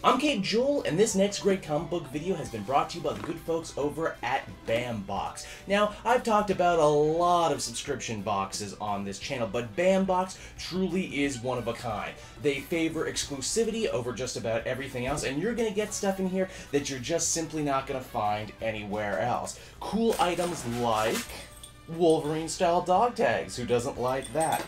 I'm Cape Joel, and this next great comic book video has been brought to you by the good folks over at BAMBox. Now, I've talked about a lot of subscription boxes on this channel, but BAMBox truly is one of a kind. They favor exclusivity over just about everything else, and you're gonna get stuff in here that you're just simply not gonna find anywhere else. Cool items like Wolverine-style dog tags, who doesn't like that?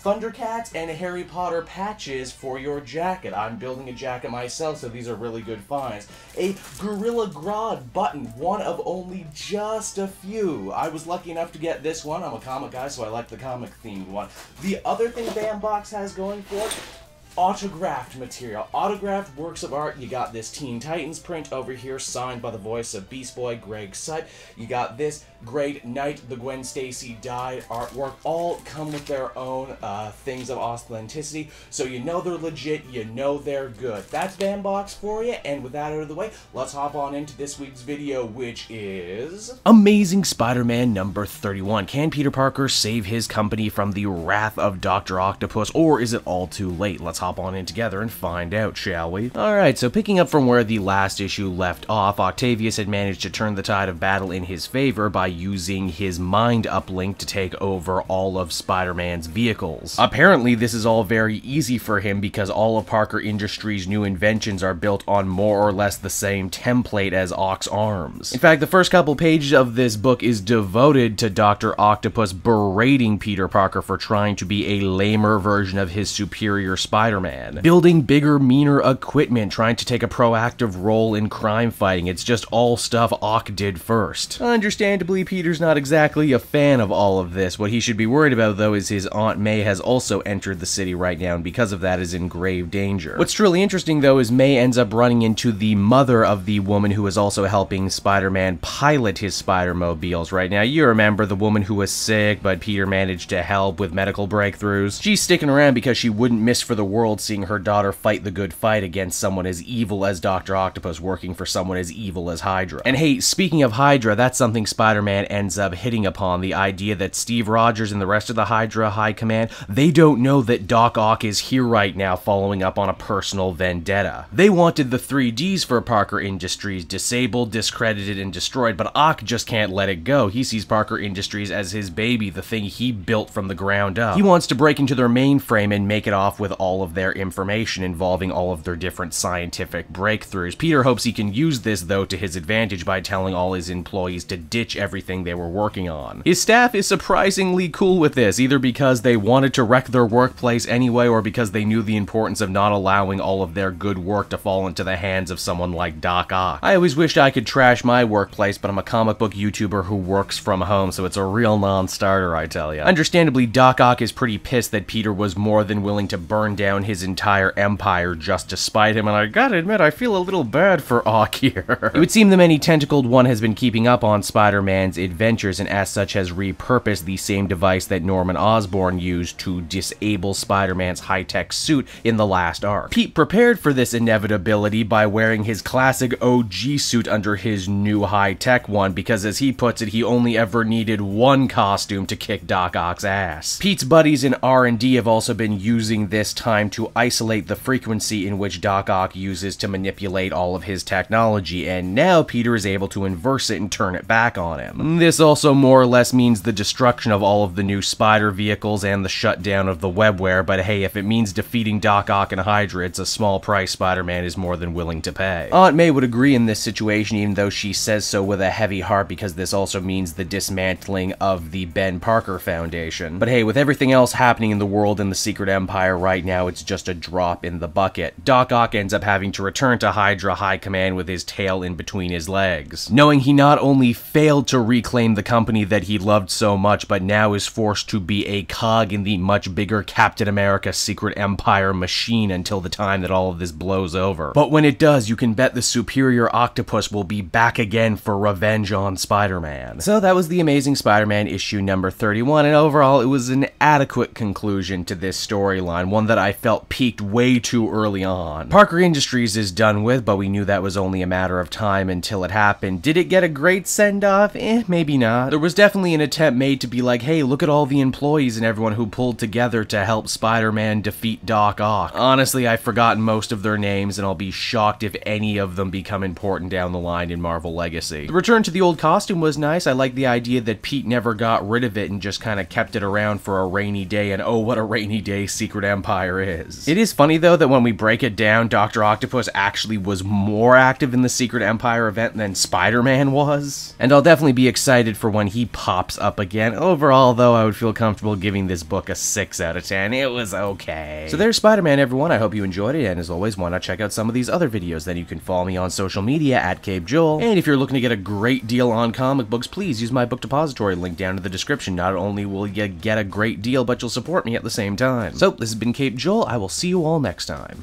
Thundercats and Harry Potter patches for your jacket. I'm building a jacket myself, so these are really good finds. A Gorilla Grodd button, one of only just a few. I was lucky enough to get this one. I'm a comic guy, so I like the comic-themed one. The other thing BAMBox has going for it, autographed material. Autographed works of art. You got this Teen Titans print over here, signed by the voice of Beast Boy, Greg Sut. You got this great Night the Gwen Stacy Died artwork. All come with their own things of authenticity, so you know they're legit, you know they're good. That's BAMBox for you, and with that out of the way, let's hop on into this week's video, which is Amazing Spider-Man number 31. Can Peter Parker save his company from the wrath of Dr. Octopus, or is it all too late? Let's hop on in together and find out, shall we? Alright, so picking up from where the last issue left off, Octavius had managed to turn the tide of battle in his favor by using his mind uplink to take over all of Spider-Man's vehicles. Apparently, this is all very easy for him because all of Parker Industries' new inventions are built on more or less the same template as Ock's arms. In fact, the first couple pages of this book is devoted to Dr. Octopus berating Peter Parker for trying to be a lamer version of his superior Spider-Man. Building bigger, meaner equipment, trying to take a proactive role in crime fighting. It's just all stuff Ock did first. Understandably, Peter's not exactly a fan of all of this. What he should be worried about, though, is his Aunt May has also entered the city right now, and because of that is in grave danger. What's truly interesting, though, is May ends up running into the mother of the woman who is also helping Spider-Man pilot his Spider-Mobiles right now. You remember the woman who was sick, but Peter managed to help with medical breakthroughs. She's sticking around because she wouldn't miss for the world seeing her daughter fight the good fight against someone as evil as Dr. Octopus working for someone as evil as Hydra. And hey, speaking of Hydra, that's something Spider-Man ends up hitting upon, the idea that Steve Rogers and the rest of the Hydra High Command, they don't know that Doc Ock is here right now following up on a personal vendetta. They wanted the 3Ds for Parker Industries disabled, discredited, and destroyed, but Ock just can't let it go. He sees Parker Industries as his baby, the thing he built from the ground up. He wants to break into their mainframe and make it off with all of their information involving all of their different scientific breakthroughs. Peter hopes he can use this, though, to his advantage by telling all his employees to ditch everything they were working on. His staff is surprisingly cool with this, either because they wanted to wreck their workplace anyway, or because they knew the importance of not allowing all of their good work to fall into the hands of someone like Doc Ock. I always wished I could trash my workplace, but I'm a comic book YouTuber who works from home, so it's a real non-starter, I tell ya. Understandably, Doc Ock is pretty pissed that Peter was more than willing to burn down his entire empire just to spite him, and I gotta admit, I feel a little bad for Ock here. It would seem the many-tentacled one has been keeping up on Spider-Man's adventures, and as such has repurposed the same device that Norman Osborn used to disable Spider-Man's high-tech suit in the last arc. Pete prepared for this inevitability by wearing his classic OG suit under his new high-tech one, because as he puts it, he only ever needed one costume to kick Doc Ock's ass. Pete's buddies in R&D have also been using this time to isolate the frequency in which Doc Ock uses to manipulate all of his technology, and now Peter is able to inverse it and turn it back on him. This also more or less means the destruction of all of the new Spider vehicles and the shutdown of the webware, but hey, if it means defeating Doc Ock and Hydra, it's a small price Spider-Man is more than willing to pay. Aunt May would agree in this situation, even though she says so with a heavy heart, because this also means the dismantling of the Ben Parker Foundation. But hey, with everything else happening in the world in the Secret Empire right now, it's just a drop in the bucket. Doc Ock ends up having to return to Hydra High Command with his tail in between his legs, knowing he not only failed to reclaim the company that he loved so much, but now is forced to be a cog in the much bigger Captain America Secret Empire machine until the time that all of this blows over. But when it does, you can bet the Superior Octopus will be back again for revenge on Spider-Man. So that was the Amazing Spider-Man issue number 31, and overall it was an adequate conclusion to this storyline, one that I felt peaked way too early on. Parker Industries is done with, but we knew that was only a matter of time until it happened. Did it get a great send-off? maybe not. There was definitely an attempt made to be like, hey, look at all the employees and everyone who pulled together to help Spider-Man defeat Doc Ock. Honestly, I've forgotten most of their names, and I'll be shocked if any of them become important down the line in Marvel Legacy. The return to the old costume was nice. I like the idea that Pete never got rid of it and just kind of kept it around for a rainy day, and oh, what a rainy day Secret Empire is. It is funny, though, that when we break it down, Dr. Octopus actually was more active in the Secret Empire event than Spider-Man was. And I'll definitely be excited for when he pops up again. Overall, though, I would feel comfortable giving this book a 6 out of 10. It was okay. So there's Spider-Man, everyone. I hope you enjoyed it, and as always, why not check out some of these other videos? Then you can follow me on social media at CapeJoel. And if you're looking to get a great deal on comic books, please use my book depository link down in the description. Not only will you get a great deal, but you'll support me at the same time. So, this has been CapeJoel. I will see you all next time.